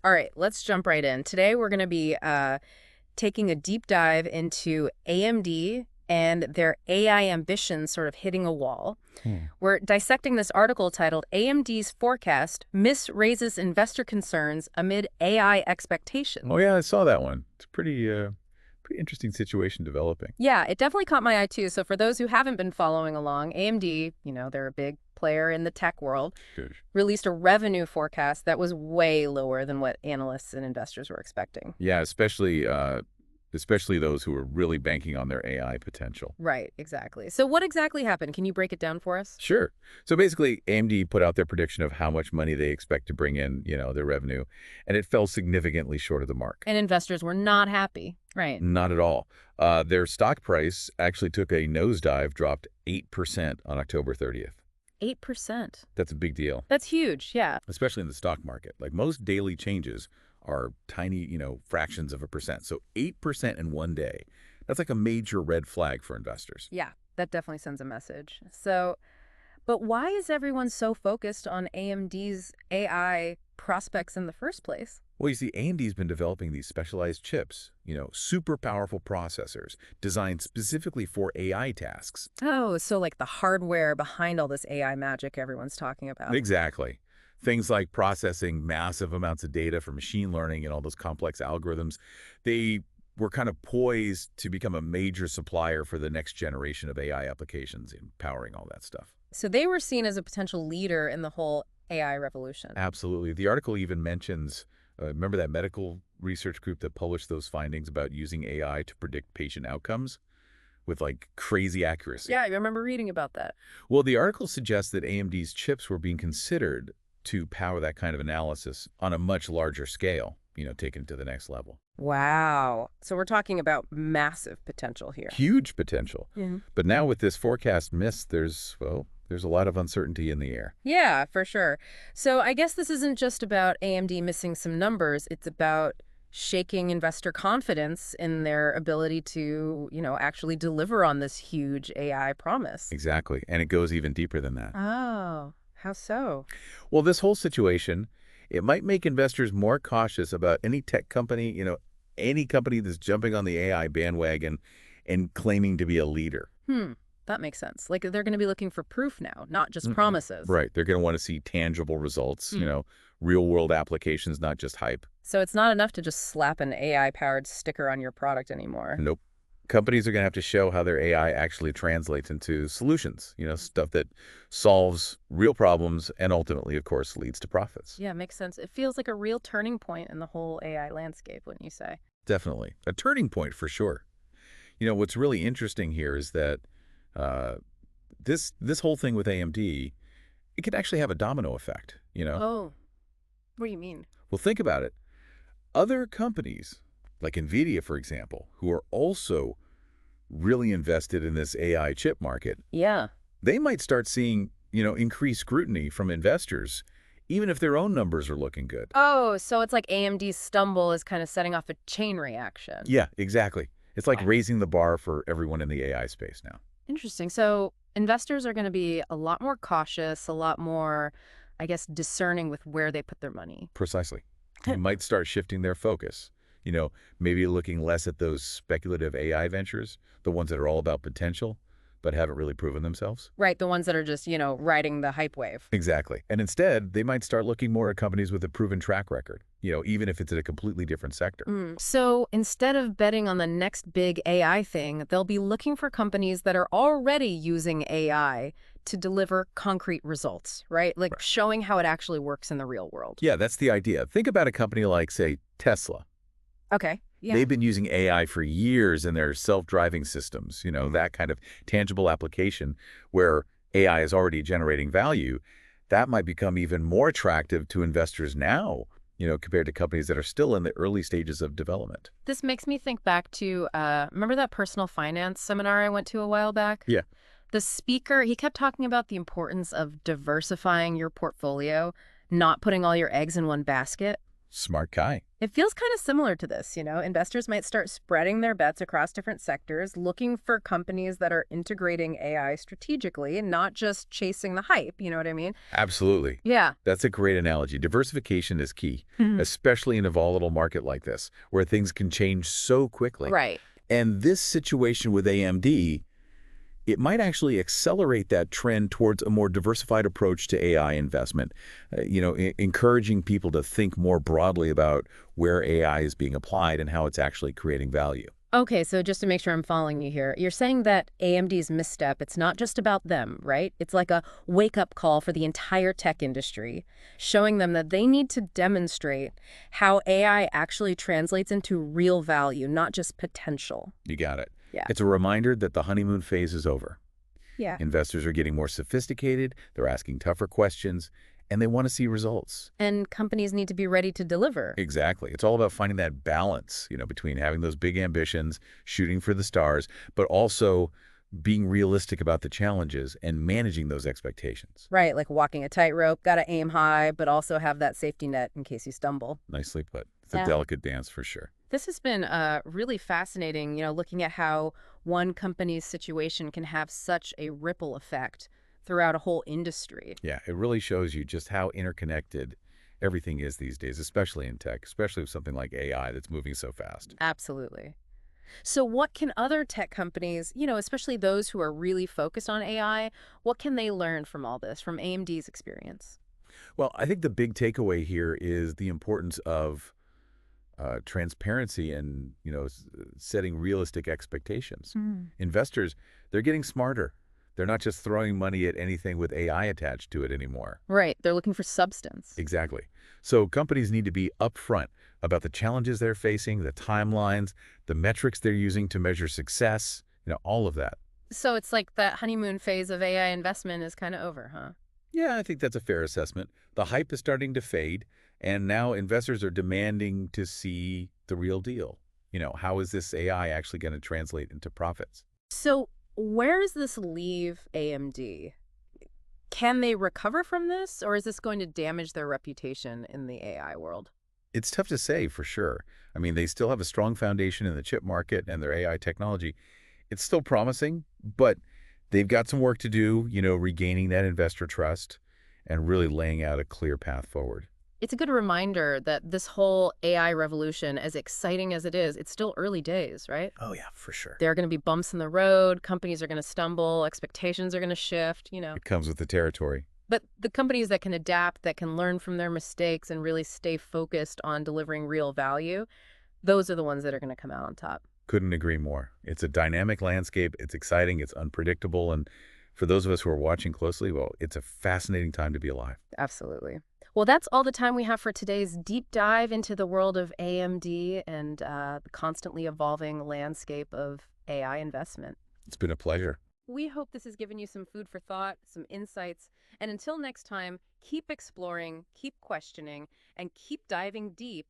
All right, let's jump right in. Today we're going to be taking a deep dive into AMD and their AI ambitions sort of hitting a wall. Hmm. We're dissecting this article titled AMD's Forecast Miss Raises Investor Concerns Amid AI Oh Expectations. yeah, I saw that one. It's pretty interesting situation developing. Yeah, it definitely caught my eye too. So for those who haven't been following along, AMD, they're a big player in the tech world, Good. released a revenue forecast that was way lower than what analysts and investors were expecting. Yeah, especially those who are really banking on their AI potential. Right, exactly. So what exactly happened? Can you break it down for us? Sure. So basically, AMD put out their prediction of how much money they expect to bring in, their revenue, and it fell significantly short of the mark. And investors were not happy. Right. Not at all. Their stock price actually took a nosedive, dropped 8% on October 30th. 8%. That's a big deal, That's huge, yeah. especially in the stock market. Like most daily changes are tiny, fractions of a percent. So 8% in one day, that's like a major red flag for investors. Yeah, that definitely sends a message. So, but why is everyone so focused on AMD's AI prospects in the first place? Well, you see, AMD's been developing these specialized chips, super powerful processors designed specifically for AI tasks. Oh, so like the hardware behind all this AI magic everyone's talking about. Exactly. Things like processing massive amounts of data for machine learning and all those complex algorithms, they were kind of poised to become a major supplier for the next generation of AI applications in powering all that stuff. So they were seen as a potential leader in the whole AI revolution. Absolutely. The article even mentions, remember that medical research group that published those findings about using AI to predict patient outcomes with like crazy accuracy? Yeah, I remember reading about that. Well, the article suggests that AMD's chips were being considered to power that kind of analysis on a much larger scale, taken to the next level. Wow. So we're talking about massive potential here. Huge potential. Yeah. But now with this forecast miss, there's a lot of uncertainty in the air. Yeah, for sure. So I guess this isn't just about AMD missing some numbers. It's about shaking investor confidence in their ability to, actually deliver on this huge AI promise. Exactly. And it goes even deeper than that. Oh, how so? Well, this whole situation, it might make investors more cautious about any tech company, any company that's jumping on the AI bandwagon and claiming to be a leader. Hmm, that makes sense. Like they're going to be looking for proof now, not just Mm. promises. Right. They're going to want to see tangible results, Hmm. real world applications, not just hype. So it's not enough to just slap an AI-powered sticker on your product anymore. Nope. Companies are going to have to show how their AI actually translates into solutions, stuff that solves real problems and ultimately, of course, leads to profits. Yeah, makes sense. It feels like a real turning point in the whole AI landscape, wouldn't you say? Definitely. A turning point for sure. What's really interesting here is that uh, this whole thing with AMD, it could actually have a domino effect. Oh, what do you mean? Well, think about it. Other companies, like NVIDIA, for example, who are also really invested in this AI chip market, Yeah. they might start seeing, increased scrutiny from investors, even if their own numbers are looking good. Oh, so it's like AMD's stumble is kind of setting off a chain reaction. Yeah, exactly. It's like Wow. raising the bar for everyone in the AI space now. Interesting. So investors are going to be a lot more cautious, a lot more, I guess, discerning with where they put their money. Precisely. They might start shifting their focus, maybe looking less at those speculative AI ventures, the ones that are all about potential, but haven't really proven themselves. Right, the ones that are just, riding the hype wave. Exactly. And instead, they might start looking more at companies with a proven track record, even if it's in a completely different sector. So instead of betting on the next big AI thing, they'll be looking for companies that are already using AI to deliver concrete results, right? Like Right. showing how it actually works in the real world. Yeah, that's the idea. Think about a company like, say, Tesla. Okay. Yeah. They've been using AI for years in their self-driving systems, that kind of tangible application where AI is already generating value. That might become even more attractive to investors now, compared to companies that are still in the early stages of development. This makes me think back to, remember that personal finance seminar I went to a while back? Yeah. The speaker, he kept talking about the importance of diversifying your portfolio, not putting all your eggs in one basket. Smart guy. It feels kind of similar to this, Investors might start spreading their bets across different sectors, looking for companies that are integrating AI strategically and not just chasing the hype, you know what I mean? Absolutely. Yeah. That's a great analogy. Diversification is key, Mhm. especially in a volatile market like this, where things can change so quickly. Right. And this situation with AMD, it might actually accelerate that trend towards a more diversified approach to AI investment, encouraging people to think more broadly about where AI is being applied and how it's actually creating value. Okay, so just to make sure I'm following you here, you're saying that AMD's misstep, it's not just about them, right? It's like a wake-up call for the entire tech industry, showing them that they need to demonstrate how AI actually translates into real value, not just potential. You got it. Yeah. It's a reminder that the honeymoon phase is over. Yeah. Investors are getting more sophisticated, they're asking tougher questions, and they want to see results. And companies need to be ready to deliver. Exactly. It's all about finding that balance, between having those big ambitions, shooting for the stars, but also being realistic about the challenges and managing those expectations. Right, like walking a tightrope, gotta aim high, but also have that safety net in case you stumble. Nicely put. It's a Yeah. delicate dance for sure. This has been really fascinating, looking at how one company's situation can have such a ripple effect throughout a whole industry. Yeah, it really shows you just how interconnected everything is these days, especially in tech, especially with something like AI that's moving so fast. Absolutely. So what can other tech companies, especially those who are really focused on AI, what can they learn from all this, from AMD's experience? Well, I think the big takeaway here is the importance of transparency and setting realistic expectations. Mm. Investors, they're getting smarter. They're not just throwing money at anything with AI attached to it anymore. Right, they're looking for substance. Exactly. So companies need to be upfront about the challenges they're facing, the timelines, the metrics they're using to measure success, all of that. So it's like that honeymoon phase of AI investment is kind of over, huh? Yeah, I think that's a fair assessment. The hype is starting to fade, and now investors are demanding to see the real deal. How is this AI actually going to translate into profits? So where does this leave AMD? Can they recover from this, or is this going to damage their reputation in the AI world? It's tough to say for sure. I mean, they still have a strong foundation in the chip market and their AI technology. It's still promising, but they've got some work to do, regaining that investor trust and really laying out a clear path forward. It's a good reminder that this whole AI revolution, as exciting as it is, it's still early days, right? Oh, yeah, for sure. There are going to be bumps in the road, companies are going to stumble, expectations are going to shift. It comes with the territory. But the companies that can adapt, that can learn from their mistakes and really stay focused on delivering real value, those are the ones that are going to come out on top. Couldn't agree more. It's a dynamic landscape. It's exciting. It's unpredictable. And for those of us who are watching closely, well, it's a fascinating time to be alive. Absolutely. Well, that's all the time we have for today's deep dive into the world of AMD and the constantly evolving landscape of AI investment. It's been a pleasure. We hope this has given you some food for thought, some insights, and until next time, keep exploring, keep questioning, and keep diving deep